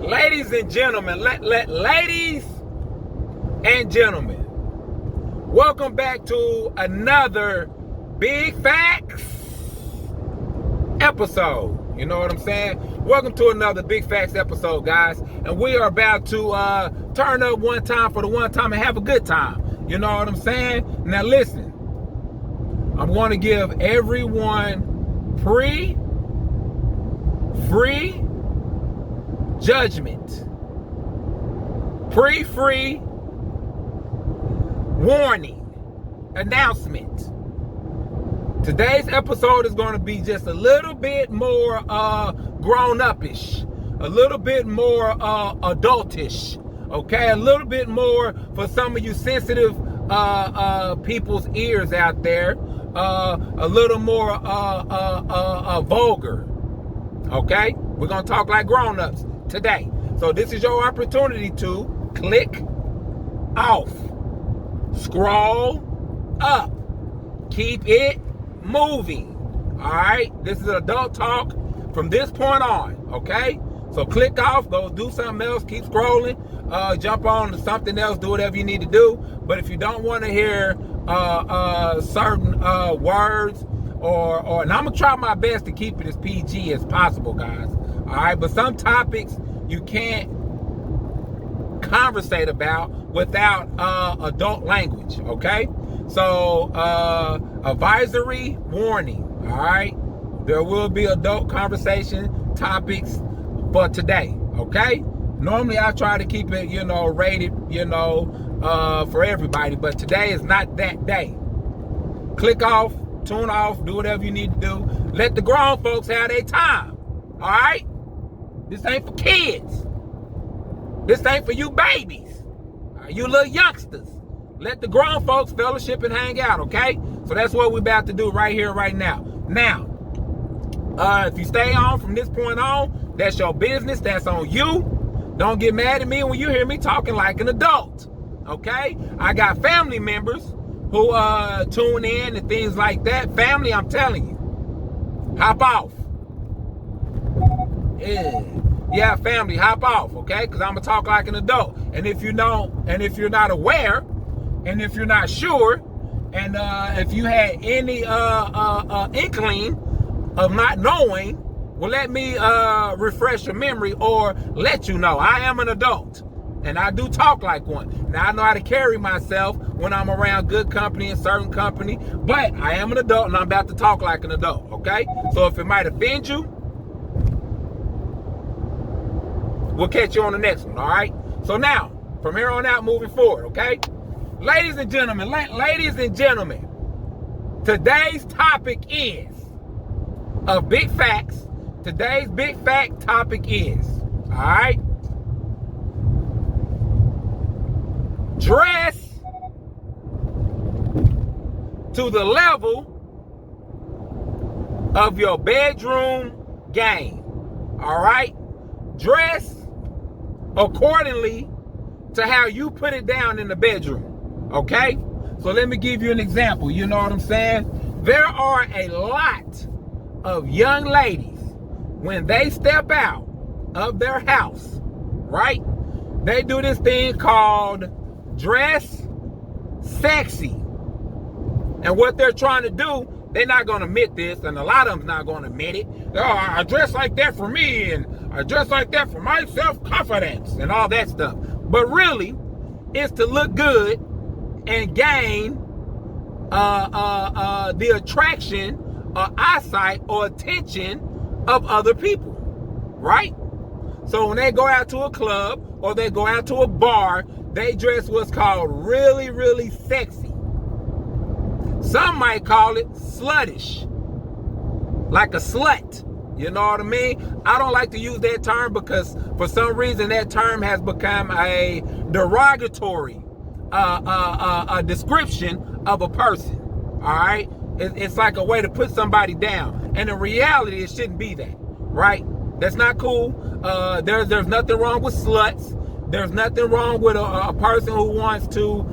Ladies and gentlemen, ladies and gentlemen, welcome back to another Big Facts episode. You know what I'm saying? Welcome to another Big Facts episode, guys. And we are about to turn up one time for the one time and have a good time. You know what I'm saying? Now listen, I'm going to give everyone free judgment, free warning, announcement. Today's episode is going to be just a little bit more grown-up-ish, a little bit more adultish, okay? A little bit more for some of you sensitive people's ears out there, a little more vulgar, okay? We're going to talk like grown-ups today. So this is your opportunity to click off, scroll up, keep it moving. All right, this is adult talk from this point on. Okay, so click off, go do something else, keep scrolling, jump on to something else, do whatever you need to do. But if you don't want to hear certain words or and I'm gonna try my best to keep it as PG as possible, guys. All right, but some topics you can't conversate about without adult language. Okay, so advisory warning. All right, there will be adult conversation topics for today. Okay, normally I try to keep it, rated, for everybody, but today is not that day. Click off, tune off, do whatever you need to do. Let the grown folks have their time. All right, this ain't for kids. This ain't for you babies. You little youngsters. Let the grown folks fellowship and hang out, okay? So that's what we're about to do right here, right now. Now, if you stay on from this point on, that's your business. That's on you. Don't get mad at me when you hear me talking like an adult, okay? I got family members who tune in and things like that. Family, I'm telling you, hop off. Yeah, family, hop off, okay? Because I'm gonna talk like an adult. And if you don't, and if you're not aware, and if you're not sure, and if you had any inkling of not knowing, well, let me refresh your memory or let you know I am an adult, and I do talk like one. Now I know how to carry myself when I'm around good company and certain company, but I am an adult, and I'm about to talk like an adult, okay? So if it might offend you, we'll catch you on the next one, all right? So now, from here on out, moving forward, okay? Ladies and gentlemen, today's topic is of Big Facts. Today's Big Fact topic is, all right? Dress to the level of your bedroom game, all right? Dress accordingly to how you put it down in the bedroom, okay? So let me give you an example, you know what I'm saying? There are a lot of young ladies, when they step out of their house, right? They do this thing called dress sexy. And what they're trying to do, they're not going to admit this, and a lot of them's not going to admit it. Oh, I dress like that for me, and I dress like that for my self-confidence, and all that stuff. But really, it's to look good and gain the attraction or eyesight or attention of other people, right? So when they go out to a club or they go out to a bar, they dress what's called really, really sexy. Some might call it sluttish, like a slut. You know what I mean? I don't like to use that term because for some reason that term has become a derogatory a description of a person. All right? It's like a way to put somebody down. And in reality, it shouldn't be that, right? That's not cool. There's nothing wrong with sluts. There's nothing wrong with a person who wants to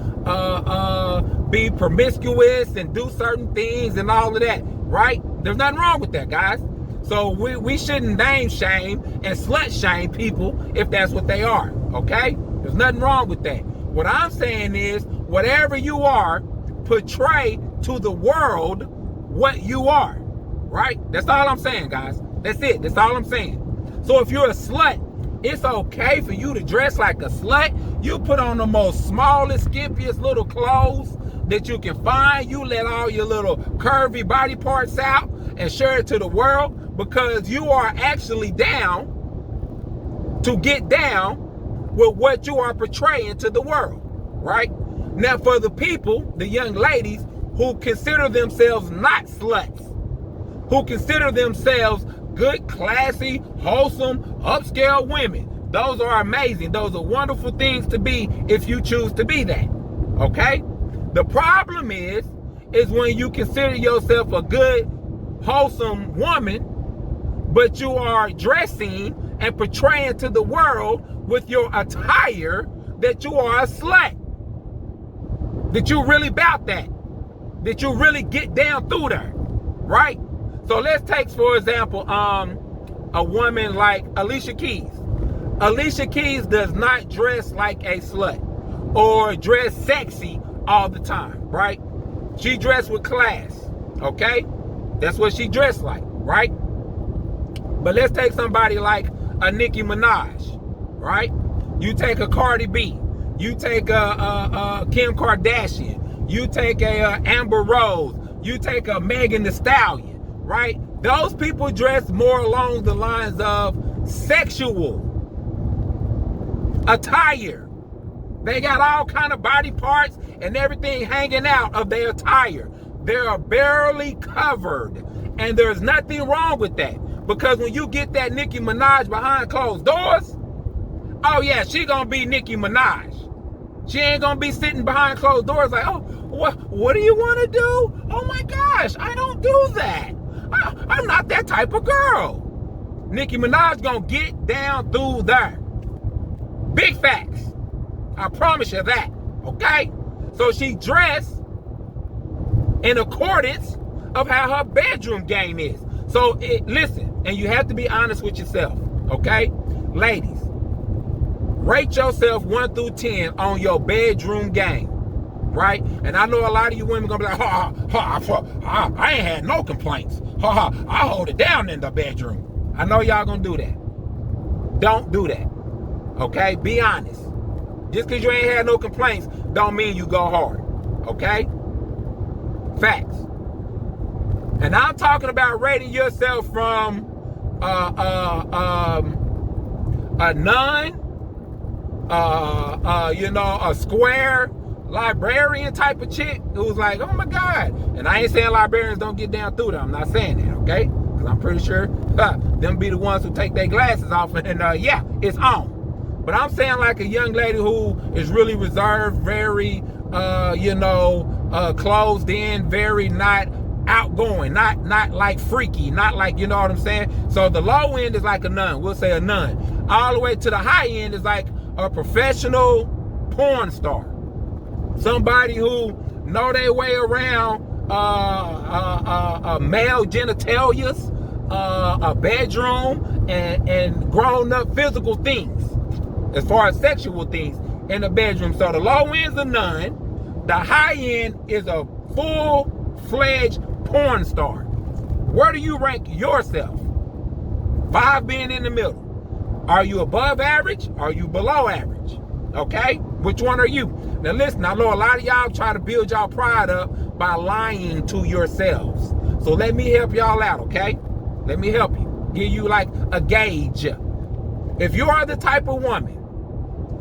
be promiscuous and do certain things and all of that, right? There's nothing wrong with that, guys. So we shouldn't name shame and slut shame people if that's what they are, okay? There's nothing wrong with that. What I'm saying is, whatever you are, portray to the world what you are, right? That's all I'm saying, guys. That's it. That's all I'm saying. So if you're a slut, it's okay for you to dress like a slut. You put on the most smallest, skimpiest little clothes that you can find. You let all your little curvy body parts out and share it to the world, because you are actually down to get down with what you are portraying to the world, right? Now, for the people, the young ladies who consider themselves not sluts, who consider themselves good, classy, wholesome, upscale women, those are amazing. Those are wonderful things to be if you choose to be that, okay? The problem is when you consider yourself a good, wholesome woman, but you are dressing and portraying to the world with your attire that you are a slut, that you really about that you really get down through there, right? So let's take, for example, a woman like Alicia Keys. Alicia Keys does not dress like a slut or dress sexy all the time, right? She dressed with class, okay? That's what she dressed like, right? But let's take somebody like a Nicki Minaj, right? You take a Cardi B, you take a Kim Kardashian, you take a Amber Rose, you take a Megan Thee Stallion, right? Those people dress more along the lines of sexual attire. They got all kind of body parts and everything hanging out of their attire. They are barely covered, and there's nothing wrong with that, because when you get that Nicki Minaj behind closed doors, oh yeah, she gonna be Nicki Minaj. She ain't gonna be sitting behind closed doors like, oh, what do you want to do? Oh my gosh, I don't do that. I'm not that type of girl. Nicki Minaj gonna get down through there. Big facts. I promise you that, okay? So she dressed in accordance of how her bedroom game is. So listen, and you have to be honest with yourself, okay? Ladies, rate yourself 1 through 10 on your bedroom game, right? And I know a lot of you women gonna be like, I ain't had no complaints. I hold it down in the bedroom. I know y'all gonna do that. Don't do that, okay? Be honest. Just because you ain't had no complaints don't mean you go hard, okay? Facts. And I'm talking about rating yourself from a nun, a square librarian type of chick who's like, oh my God. And I ain't saying librarians don't get down through them. I'm not saying that, okay? Because I'm pretty sure them be the ones who take their glasses off and yeah, it's on. But I'm saying like a young lady who is really reserved, very, closed in, very not outgoing, not like freaky, not like, you know what I'm saying? So the low end is like a nun. We'll say a nun. All the way to the high end is like a professional porn star. Somebody who know their way around male genitalia, a bedroom, and grown up physical things. As far as sexual things in the bedroom. So the low end's a nun. The high end is a full-fledged porn star. Where do you rank yourself? 5 being in the middle. Are you above average? Are you below average? Okay? Which one are you? Now listen, I know a lot of y'all try to build y'all pride up by lying to yourselves. So let me help y'all out, okay? Let me help you. Give you like a gauge. If you are the type of woman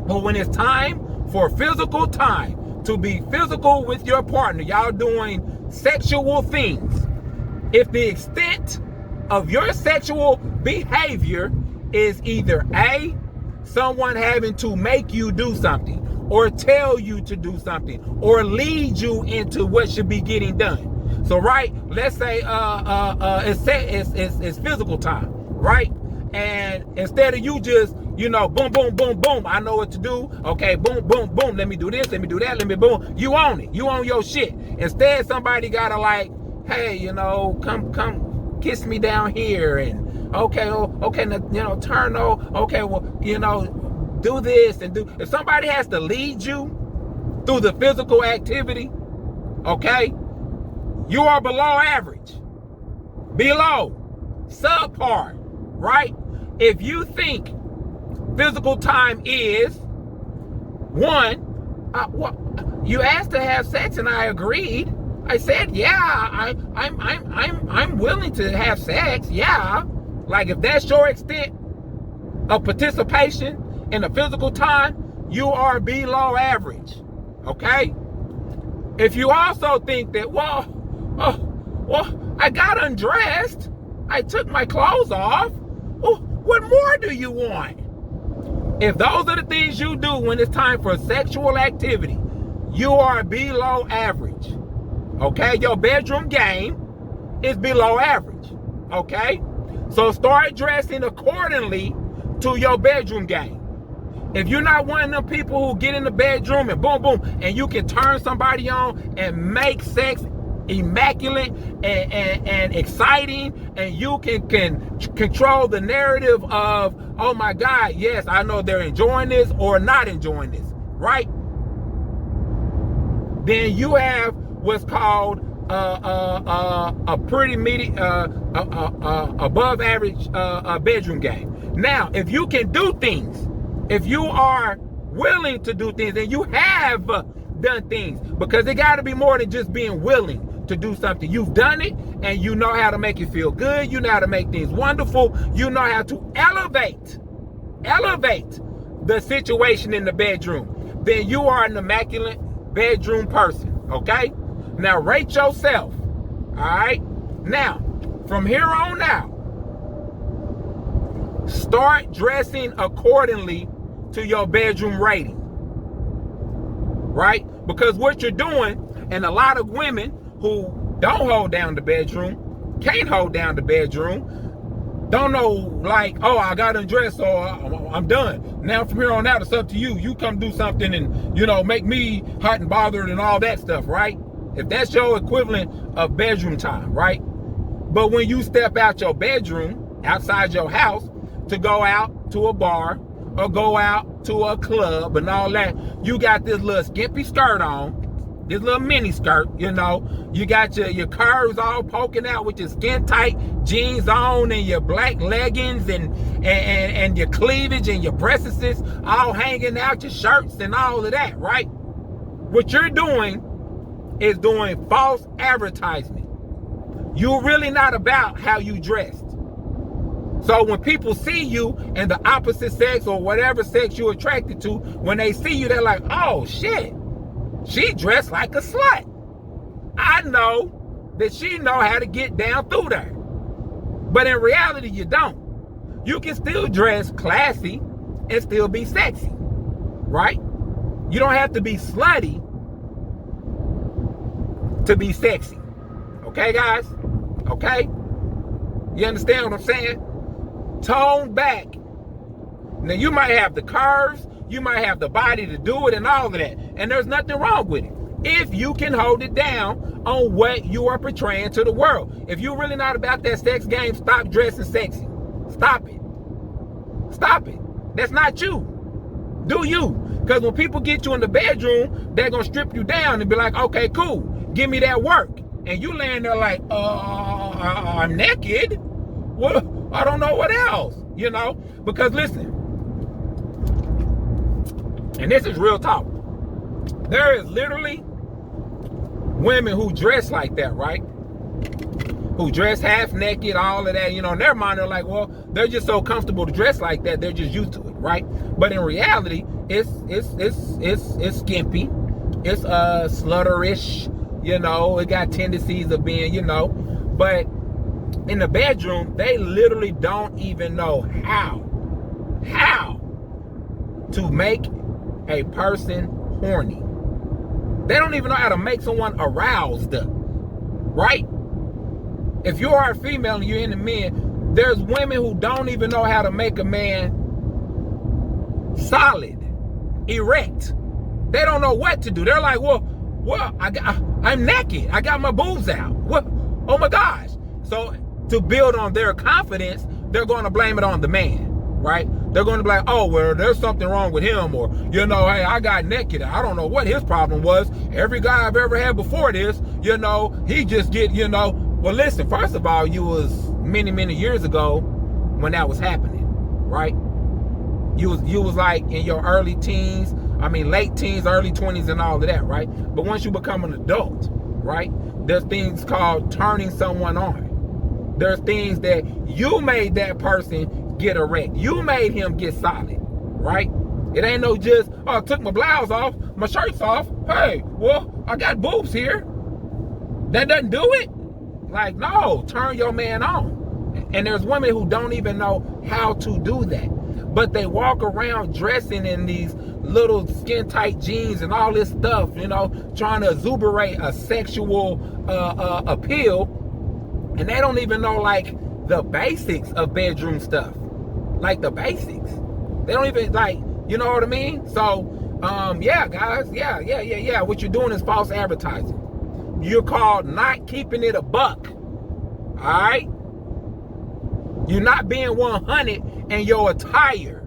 but when it's time for physical time to be physical with your partner, y'all doing sexual things, if the extent of your sexual behavior is either A, someone having to make you do something or tell you to do something or lead you into what should be getting done. So right, let's say it's physical time, right? And instead of you just, boom, boom, boom, boom, I know what to do. Okay, boom, boom, boom, let me do this, let me do that, let me boom. You own it. You own your shit. Instead, somebody gotta like, hey, come kiss me down here, and okay, turn over. Okay, well, do this and do. If somebody has to lead you through the physical activity, okay, you are below average, below, subpar, right? If you think physical time is one, you asked to have sex and I agreed. I said, yeah, I'm willing to have sex. Yeah, like if that's your extent of participation in the physical time, you are below average. Okay. If you also think that, well, I got undressed, I took my clothes off. Oh, what more do you want? If those are the things you do when it's time for sexual activity, you are below average. Okay, your bedroom game is below average. Okay, so start dressing accordingly to your bedroom game. If you're not one of them people who get in the bedroom and boom, boom, and you can turn somebody on and make sex immaculate and exciting, and you can control the narrative of, oh my God, yes, I know they're enjoying this or not enjoying this, right? Then you have what's called a pretty above average bedroom game. Now, if you can do things, if you are willing to do things, and you have done things, because it got to be more than just being willing to do something. You've done it, and you know how to make it feel good. You know how to make things wonderful. You know how to elevate the situation in the bedroom. Then you are an immaculate bedroom person. Okay, now rate yourself. All right, now from here on out, start dressing accordingly to your bedroom rating, right? Because what you're doing, and a lot of women who don't hold down the bedroom, can't hold down the bedroom, don't know, like, oh, I got undressed, so I'm done. Now from here on out, it's up to you. You come do something and, make me hot and bothered and all that stuff, right? If that's your equivalent of bedroom time, right? But when you step out your bedroom, outside your house, to go out to a bar or go out to a club and all that, you got this little skimpy skirt on, this little mini skirt, you got your curves all poking out with your skin tight jeans on and your black leggings and your cleavage and your breasts all hanging out, your shirts and all of that, right? What you're doing is doing false advertisement. You're really not about how you dressed. So when people see you and the opposite sex or whatever sex you're attracted to, when they see you, they're like, oh shit, she dressed like a slut. I know that she know how to get down through there. But in reality, you don't. You can still dress classy and still be sexy, right? You don't have to be slutty to be sexy. Okay, guys? Okay? You understand what I'm saying? Tone back. Now, you might have the curves, you might have the body to do it and all of that. And there's nothing wrong with it, if you can hold it down on what you are portraying to the world. If you're really not about that sex game, stop dressing sexy. Stop it. Stop it. That's not you. Do you. Because when people get you in the bedroom, they're going to strip you down and be like, okay, cool, give me that work. And you laying there like, I'm naked. Well, I don't know what else, because listen, and this is real talk. There is literally women who dress like that, right? Who dress half naked, all of that, in their mind, they're like, well, they're just so comfortable to dress like that, they're just used to it, right? But in reality, it's skimpy, it's slutterish, it got tendencies of being, but in the bedroom, they literally don't even know how to make a person horny. They don't even know how to make someone aroused, right? If you are a female and you're into men, there's women who don't even know how to make a man solid, erect. They don't know what to do. They're like, well, I'm naked. I got my boobs out. What? Oh my gosh. So to build on their confidence, they're going to blame it on the man, right? They're going to be like, oh, well, there's something wrong with him, or, you know, hey, I got naked. I don't know what his problem was. Every guy I've ever had before this, you know, he just get, you know. Well, listen, first of all, you was many, many years ago when that was happening, right? You was like in your early teens, late teens, early 20s and all of that, right? But once you become an adult, right, there's things called turning someone on. There's things that you made that person get erect. You made him get solid, right? It ain't no just, oh, I took my blouse off, my shirt's off. Hey, well, I got boobs here. That doesn't do it. Like, no, turn your man on. And there's women who don't even know how to do that. But they walk around dressing in these little skin-tight jeans and all this stuff, you know, trying to exuberate a sexual appeal. And they don't even know, like, the basics of bedroom stuff. Like, the basics. They don't even, like, you know what I mean? So, yeah, guys. Yeah. What you're doing is false advertising. You're called not keeping it a buck. All right? You're not being 100 in your attire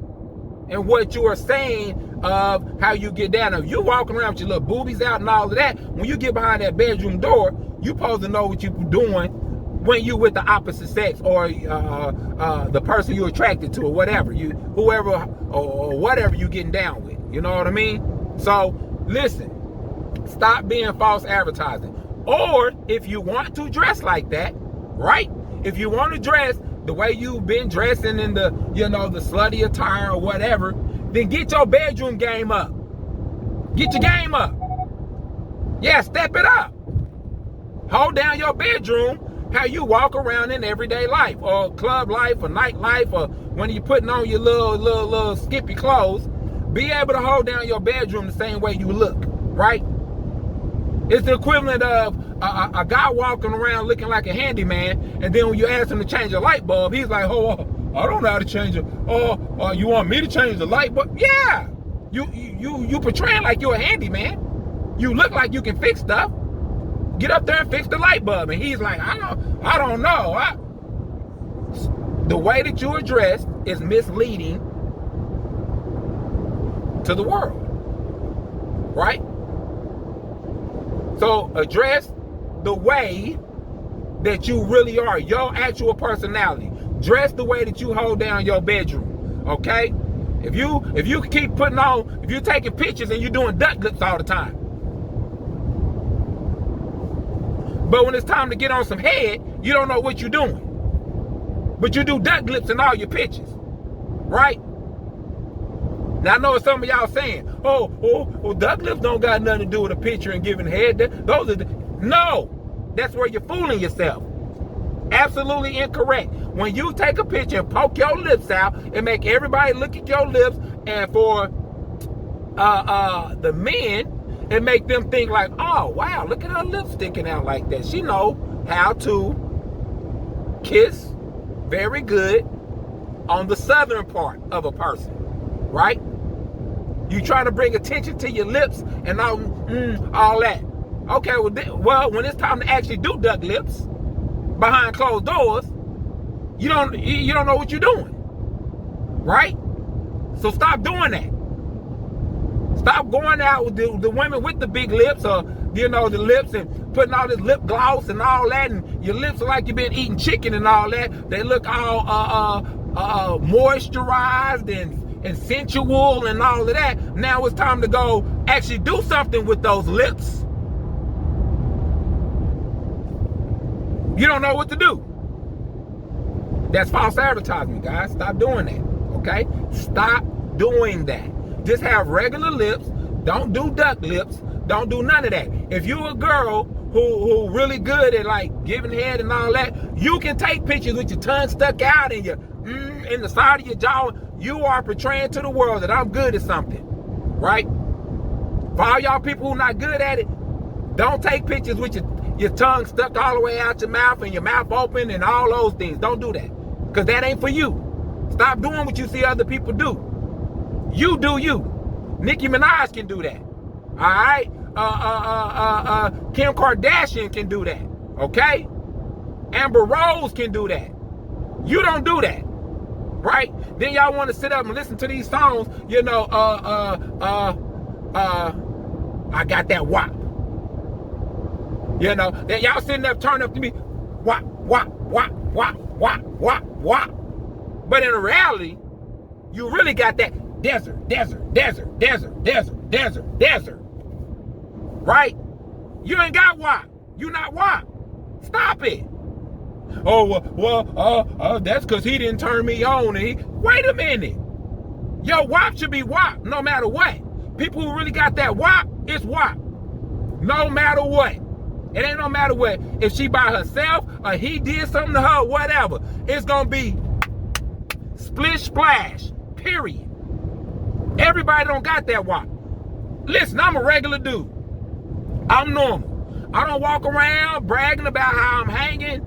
and what you are saying of how you get down. If you walking around with your little boobies out and all of that, when you get behind that bedroom door, you supposed to know what you're doing when you with the opposite sex or the person you're attracted to or whatever. Whoever or whatever you getting down with. You know what I mean? So, listen. Stop being false advertising. Or if you want to dress like that, right? If you want to dress the way you've been dressing in the, you know, the slutty attire or whatever, then get your bedroom game up. Get your game up. Yeah, step it up. Hold down your bedroom how you walk around in everyday life or club life or night life or when you're putting on your little skimpy clothes. Be able to hold down your bedroom the same way you look, right? It's the equivalent of a guy walking around looking like a handyman, and then when you ask him to change a light bulb, he's like, oh, I don't know how to change it. Oh, you want me to change the light bulb? Yeah. You portraying like you're a handyman. You look like you can fix stuff. Get up there and fix the light bulb. And he's like, I don't know. The way that you are dressed is misleading to the world, right? So address the way that you really are, your actual personality. Dress the way that you hold down your bedroom, okay? If you keep putting on, if you're taking pictures and you're doing duck lips all the time, but when it's time to get on some head, you don't know what you're doing. But you do duck lips in all your pictures, right? Now I know what some of y'all saying, oh, duck lips don't got nothing to do with a picture and giving head. Those are no, that's where you're fooling yourself. Absolutely incorrect. When you take a picture and poke your lips out and make everybody look at your lips, and for the men, and make them think like, oh wow, look at her lips sticking out like that. She know how to kiss very good on the southern part of a person, right? You trying to bring attention to your lips and all that. Okay, well, when it's time to actually do duck lips behind closed doors, you don't know what you're doing, right? So stop doing that. Stop going out with the women with the big lips, or you know, the lips, and putting all this lip gloss and all that, and your lips are like you've been eating chicken and all that. They look all moisturized and sensual and all of that. Now it's time to go actually do something with those lips. You don't know what to do. That's false advertisement, guys. Stop doing that, okay? Stop doing that. Just have regular lips. Don't do duck lips. Don't do none of that. If you're a girl who really good at like giving head and all that, you can take pictures with your tongue stuck out and your in the side of your jaw. You are portraying to the world that I'm good at something, right? For all y'all people who not good at it, don't take pictures with your tongue stuck all the way out your mouth and your mouth open and all those things. Don't do that, because that ain't for you. Stop doing what you see other people do. You do you. Nicki Minaj can do that. All right? Kim Kardashian can do that. Okay? Amber Rose can do that. You don't do that, right? Then y'all want to sit up and listen to these songs, I got that WAP. Then y'all sitting up, turning up to me, WAP, WAP, WAP, WAP, WAP, WAP, WAP. But in reality, you really got that desert, desert, desert, desert, desert, desert, desert. Right? You ain't got WAP. You not WAP. Stop it. Oh, that's because he didn't turn me on. Wait a minute. Yo, WAP should be WAP no matter what. People who really got that WAP, it's WAP. No matter what. It ain't no matter what. If she by herself or he did something to her, whatever, it's going to be splish splash, period. Everybody don't got that WAP. Listen, I'm a regular dude. I'm normal. I don't walk around bragging about how I'm hanging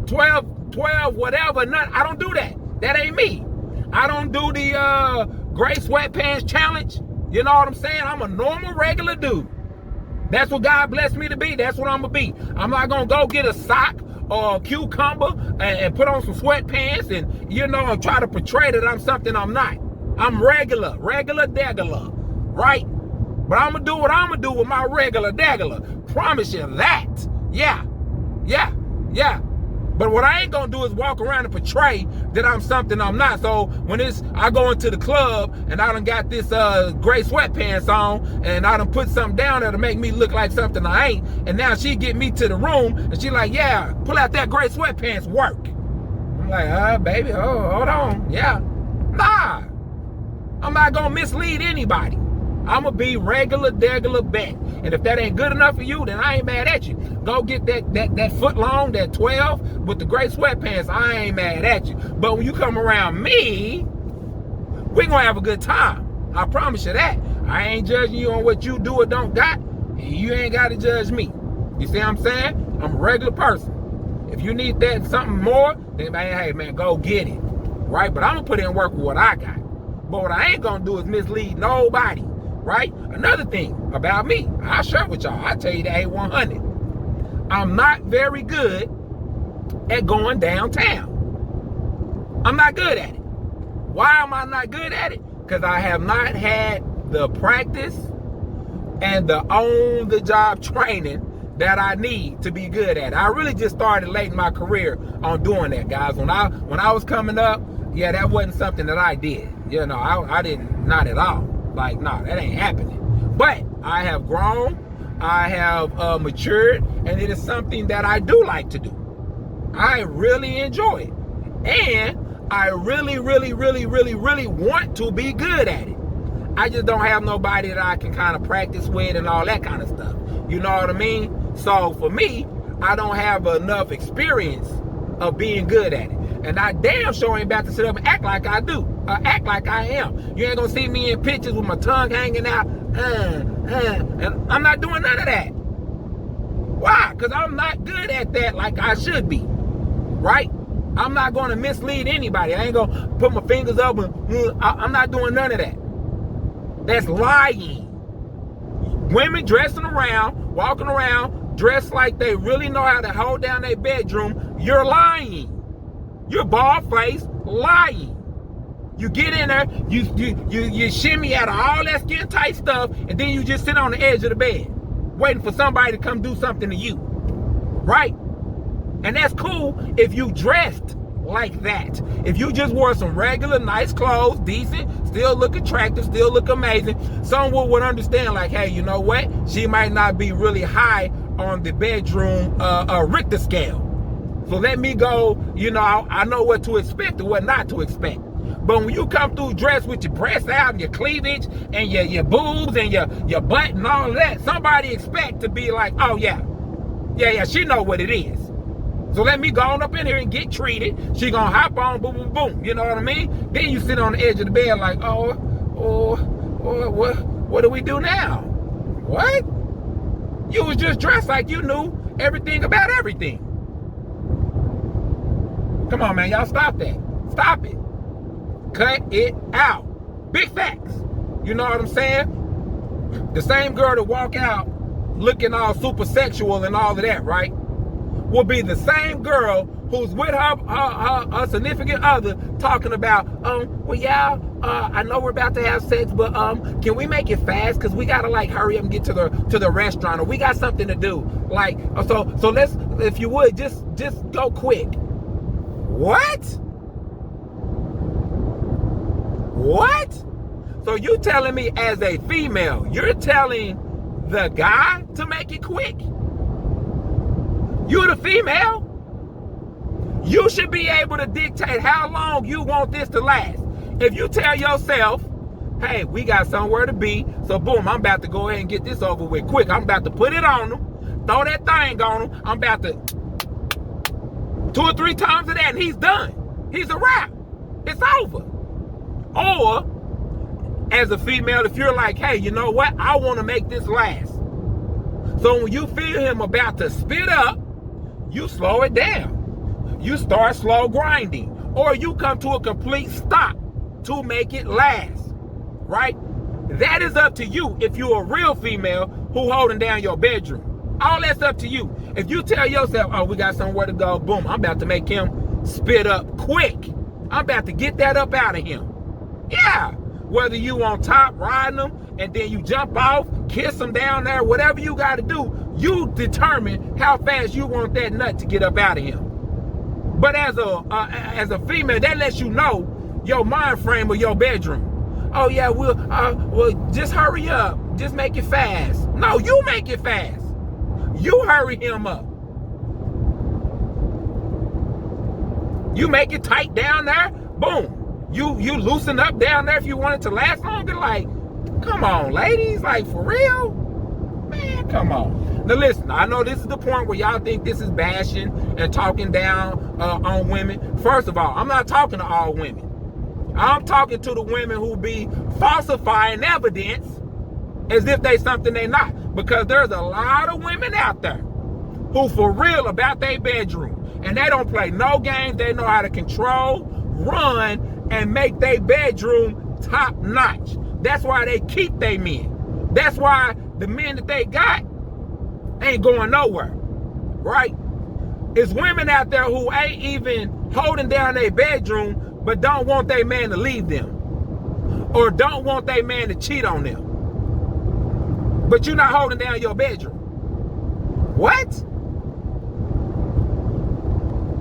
12, whatever, none. I don't do that. That ain't me. I don't do the gray sweatpants challenge. You know what I'm saying? I'm a normal, regular dude. That's what God blessed me to be. That's what I'm going to be. I'm not going to go get a sock or a cucumber and put on some sweatpants and, and try to portray that I'm something I'm not. I'm regular, degular, right? But I'm going to do what I'm going to do with my regular degular. Promise you that. Yeah. But what I ain't going to do is walk around and portray that I'm something I'm not. So when I go into the club and I done got this gray sweatpants on and I done put something down there to make me look like something I ain't. And now she get me to the room and she like, yeah, pull out that gray sweatpants, work. I'm like, baby, hold on. Yeah. Nah. I'm not going to mislead anybody. I'm going to be regular, degular bet. And if that ain't good enough for you, then I ain't mad at you. Go get that foot long, that 12 with the gray sweatpants. I ain't mad at you. But when you come around me, we going to have a good time. I promise you that. I ain't judging you on what you do or don't got. And you ain't got to judge me. You see what I'm saying? I'm a regular person. If you need that something more, then hey man, go get it. Right? But I'm going to put in work with what I got. But what I ain't going to do is mislead nobody. Right? Another thing about me, I'll share with y'all. I'll tell you that A100. I'm not very good at going downtown. I'm not good at it. Why am I not good at it? Because I have not had the practice and the on-the-job training that I need to be good at it. I really just started late in my career on doing that, guys. When I was coming up, yeah, that wasn't something that I did. I didn't, not at all. Like, nah, that ain't happening. But I have grown, I have matured, and it is something that I do like to do. I really enjoy it. And I really, really, really, really, really want to be good at it. I just don't have nobody that I can kind of practice with and all that kind of stuff. You know what I mean? So for me, I don't have enough experience of being good at it. And I damn sure ain't about to sit up and act like I do. Act like I am. You ain't gonna see me in pictures with my tongue hanging out. And I'm not doing none of that. Why? Because I'm not good at that like I should be. Right? I'm not gonna mislead anybody. I ain't gonna put my fingers up and I'm not doing none of that. That's lying. Women dressing around, walking around, dressed like they really know how to hold down their bedroom. You're lying. You're bald-faced lying. You get in there, you shimmy out of all that skin tight stuff, and then you just sit on the edge of the bed, waiting for somebody to come do something to you. Right? And that's cool if you dressed like that. If you just wore some regular, nice clothes, decent, still look attractive, still look amazing, someone would understand, like, hey, you know what? She might not be really high on the bedroom Richter scale. So let me go, I know what to expect and what not to expect. But when you come through dressed with your breasts out and your cleavage and your boobs and your butt and all of that, somebody expect to be like, oh yeah, she know what it is. So let me go on up in here and get treated. She gonna hop on, boom, boom, boom. You know what I mean? Then you sit on the edge of the bed like, what do we do now? What? You was just dressed like you knew everything about everything. Come on, man, y'all stop that. Stop it. Cut it out. Big facts. You know what I'm saying? The same girl that walk out looking all super sexual and all of that, right? will be the same girl who's with her significant other talking about, well, yeah, I know we're about to have sex, but can we make it fast? Because we gotta like hurry up and get to the restaurant, or we got something to do. Like, so let's, if you would, just go quick. What? So you telling me as a female, you're telling the guy to make it quick? You're the female. You should be able to dictate how long you want this to last. If you tell yourself, hey, we got somewhere to be, so boom, I'm about to go ahead and get this over with quick. I'm about to put it on him, throw that thing on him. I'm about to 2 or 3 times of that, and he's done. He's a wrap. It's over. Or, as a female, if you're like, hey, you know what? I want to make this last. So when you feel him about to spit up, you slow it down. You start slow grinding. Or you come to a complete stop to make it last. Right? That is up to you if you're a real female who holding down your bedroom. All that's up to you. If you tell yourself, oh, we got somewhere to go, boom, I'm about to make him spit up quick. I'm about to get that up out of him. Yeah. Whether you on top riding him and then you jump off, kiss him down there, whatever you got to do, you determine how fast you want that nut to get up out of him. But as a female, that lets you know your mind frame of your bedroom. Oh yeah, well, just hurry up, just make it fast. No, you make it fast. You hurry him up. You make it tight down there, boom. You loosen up down there if you want it to last longer. Like, come on, ladies, like for real? Man, come on. Now listen, I know this is the point where y'all think this is bashing and talking down on women. First of all, I'm not talking to all women. I'm talking to the women who be falsifying evidence as if they something they not. Because there's a lot of women out there who for real about their bedroom. And they don't play no games. They know how to control, run, and make their bedroom top notch. That's why they keep their men. That's why the men that they got ain't going nowhere. Right? It's women out there who ain't even holding down their bedroom, but don't want their man to leave them. Or don't want their man to cheat on them. But you're not holding down your bedroom. What?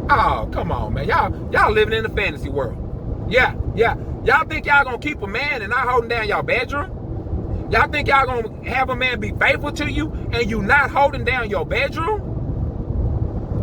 Oh, come on, man. Y'all living in a fantasy world. Yeah. Y'all think y'all gonna keep a man and not holding down your bedroom? Y'all think y'all gonna have a man be faithful to you and you not holding down your bedroom?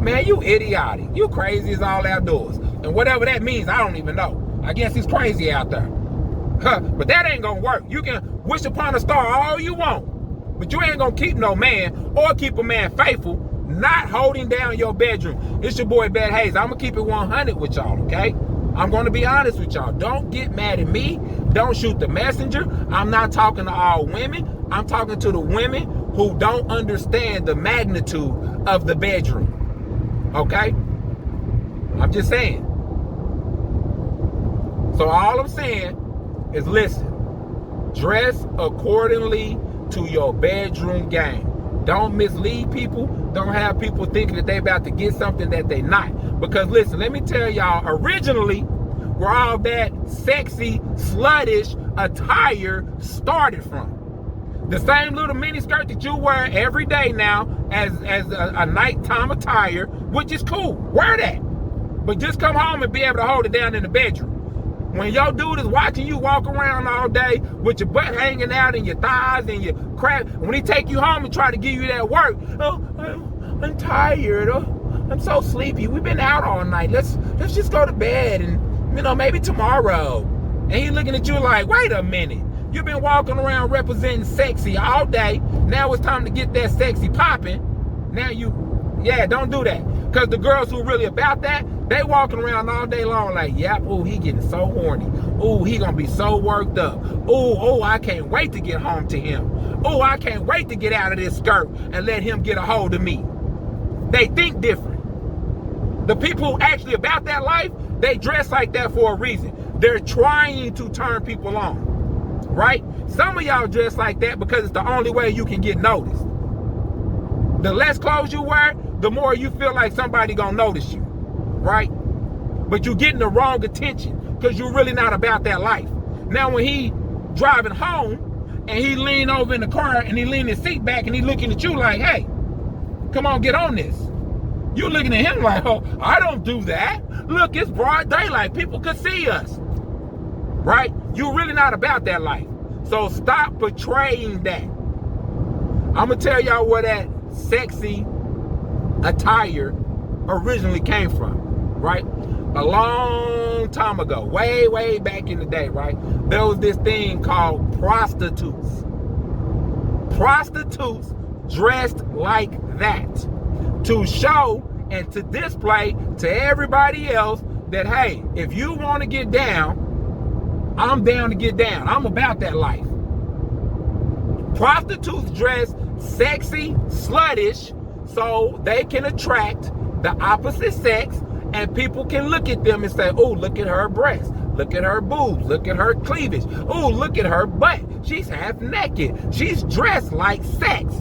Man, you idiotic. You crazy as all outdoors. And whatever that means, I don't even know. I guess it's crazy out there. But that ain't gonna work. You can wish upon a star all you want, but you ain't gonna keep no man or keep a man faithful not holding down your bedroom. It's your boy Bad Hayes. I'm gonna keep it 100 with y'all, okay? I'm gonna be honest with y'all. Don't get mad at me. Don't shoot the messenger. I'm not talking to all women. I'm talking to the women who don't understand the magnitude of the bedroom. Okay? I'm just saying. So all I'm saying is listen. Dress accordingly to your bedroom game. Don't mislead people. Don't have people thinking that they about to get something that they not. Because listen, let me tell y'all, originally, where all that sexy, sluttish attire started from. The same little mini skirt that you wear every day now as a nighttime attire, which is cool. Wear that. But just come home and be able to hold it down in the bedroom. When your dude is watching you walk around all day with your butt hanging out and your thighs and your crap, when he take you home and try to give you that work, oh, I'm tired. Oh, I'm so sleepy. We've been out all night. Let's just go to bed and, maybe tomorrow. And he looking at you like, wait a minute. You've been walking around representing sexy all day. Now it's time to get that sexy popping. Now don't do that. Because the girls who are really about that, they walking around all day long like, yep, ooh, he getting so horny. Ooh, he gonna be so worked up. Ooh, I can't wait to get home to him. Ooh, I can't wait to get out of this skirt and let him get a hold of me. They think different. The people who actually about that life, they dress like that for a reason. They're trying to turn people on, right? Some of y'all dress like that because it's the only way you can get noticed. The less clothes you wear, the more you feel like somebody gonna notice you, right? But you're getting the wrong attention because you're really not about that life. Now, when he driving home and he lean over in the car and he lean his seat back and he looking at you like, hey, come on, get on this. You looking at him like, oh, I don't do that. Look, it's broad daylight. People could see us, right? You're really not about that life. So stop portraying that. I'm going to tell y'all where that sexy attire originally came from, right? A long time ago, way back in the day, right? There was this thing called prostitutes. Prostitutes dressed like that to show and to display to everybody else that, hey, if you want to get down, I'm down to get down. I'm about that life. Prostitutes dress sexy, sluttish, so they can attract the opposite sex, and people can look at them and say, oh, look at her breasts, look at her boobs, look at her cleavage, oh, look at her butt, she's half naked, she's dressed like sex,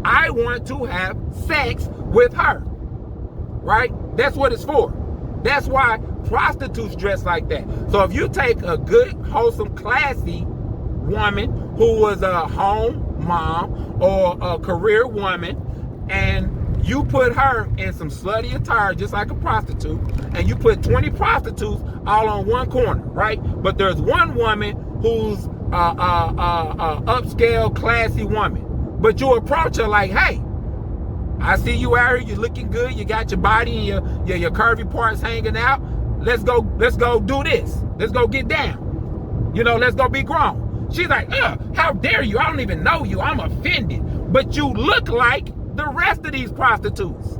I want to have sex with her, right? That's what it's for. That's why prostitutes dress like that. So if you take a good, wholesome, classy woman who was a home mom or a career woman, and you put her in some slutty attire just like a prostitute, and you put 20 prostitutes all on one corner, right? But there's one woman who's upscale, classy woman. But you approach her like, hey, I see you out here, you're looking good, you got your body and your curvy parts hanging out. Let's go do this. Let's go get down. You know, let's go be grown. She's like, how dare you? I don't even know you. I'm offended. But you look like the rest of these prostitutes.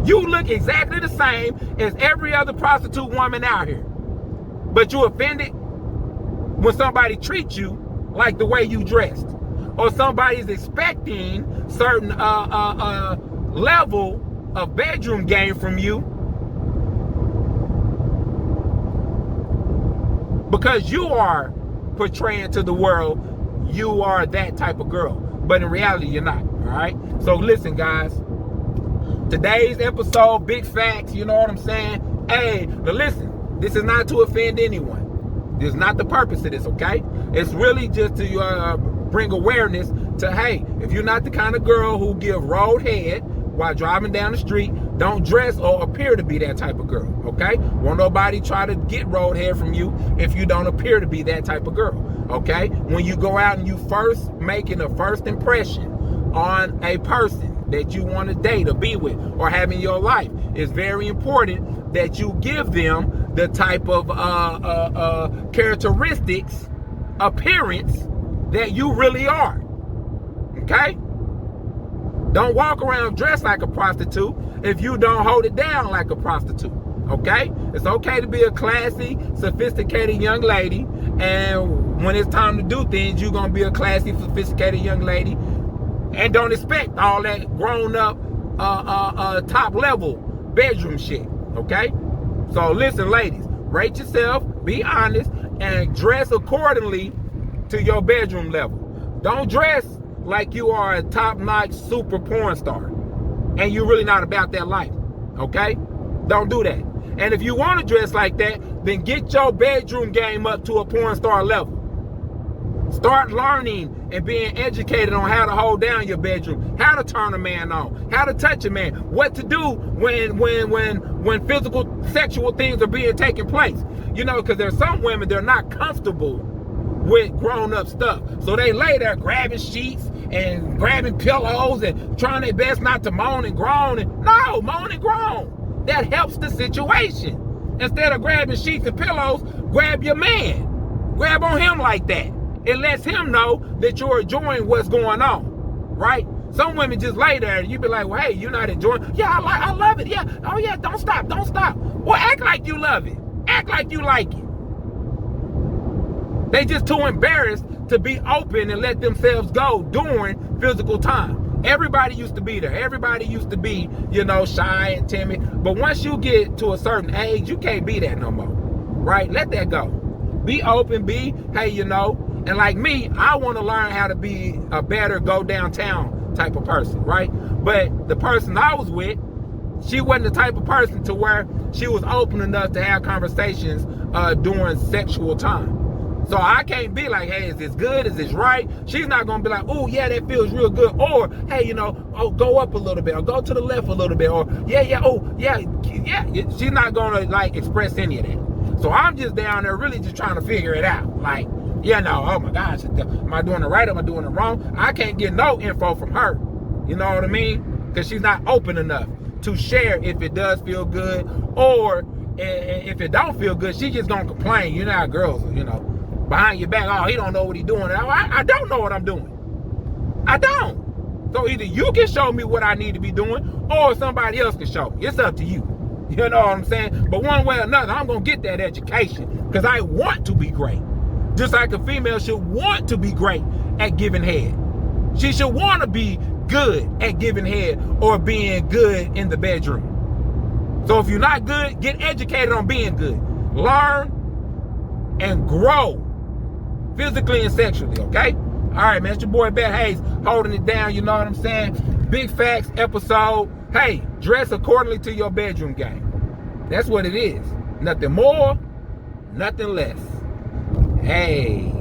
You look exactly the same as every other prostitute woman out here. But you offended when somebody treats you like the way you dressed, or somebody's expecting certain level of bedroom game from you because you are portraying to the world you are that type of girl, but in reality you're not. All right, so listen, guys, today's episode, big facts, you know what I'm saying? Hey, but listen, this is not to offend anyone. This is not the purpose of this, okay? It's really just to bring awareness to, hey, if you're not the kind of girl who give road head while driving down the street, don't dress or appear to be that type of girl, okay? Won't nobody try to get road head from you if you don't appear to be that type of girl, okay? When you go out and you first making a first impression on a person that you want to date or be with or have in your life, it's very important that you give them the type of characteristics, appearance that you really are, okay? Don't walk around dressed like a prostitute if you don't hold it down like a prostitute, okay? It's okay to be a classy, sophisticated young lady, and when it's time to do things, you're gonna be a classy, sophisticated young lady, and don't expect all that grown-up, top-level bedroom shit, okay? So listen, ladies, rate yourself, be honest, and dress accordingly to your bedroom level. Don't dress like you are a top-notch super porn star and you're really not about that life, okay? Don't do that. And if you want to dress like that, then get your bedroom game up to a porn star level. Start learning and being educated on how to hold down your bedroom, how to turn a man on, how to touch a man, what to do when physical, sexual things are being taken place. You know, because there's some women, they're not comfortable with grown-up stuff. So they lay there grabbing sheets and grabbing pillows and trying their best not to moan and groan. No, moan and groan. That helps the situation. Instead of grabbing sheets and pillows, grab your man. Grab on him like that. It lets him know that you're enjoying what's going on, right? Some women just lay there and you be like, well, hey, you're not enjoying. Yeah, I love it. Yeah. Oh, yeah, don't stop. Well, act like you love it. Act like you like it. They just too embarrassed to be open and let themselves go during physical time. Everybody used to be there. Everybody used to be, you know, shy and timid. But once you get to a certain age, you can't be that no more, right? Let that go. Be open, hey, you know, and like me, I want to learn how to be a better go downtown type of person, right? But the person I was with, she wasn't the type of person to where she was open enough to have conversations during sexual time. So I can't be like, hey, is this good? Is this right? She's not going to be like, oh, yeah, that feels real good. Or, hey, you know, oh, go up a little bit, or go to the left a little bit, or yeah, oh, yeah. She's not going to, like, express any of that. So I'm just down there really just trying to figure it out. Like, yeah, no, oh my gosh, am I doing it right? Am I doing it wrong? I can't get no info from her. You know what I mean? Because she's not open enough to share if it does feel good, or if it don't feel good, she just gonna complain. You know how girls are, you know, behind your back, oh, he don't know what he's doing. I don't know what I'm doing. I don't. So either you can show me what I need to be doing, or somebody else can show me. It's up to you. You know what I'm saying? But one way or another, I'm gonna get that education because I want to be great. Just like a female should want to be great at giving head. She should want to be good at giving head or being good in the bedroom. So if you're not good, get educated on being good. Learn and grow physically and sexually, okay? All right, man, it's your boy Bet Hayes holding it down, you know what I'm saying? Big facts episode. Hey, dress accordingly to your bedroom game. That's what it is. Nothing more, nothing less. Hey.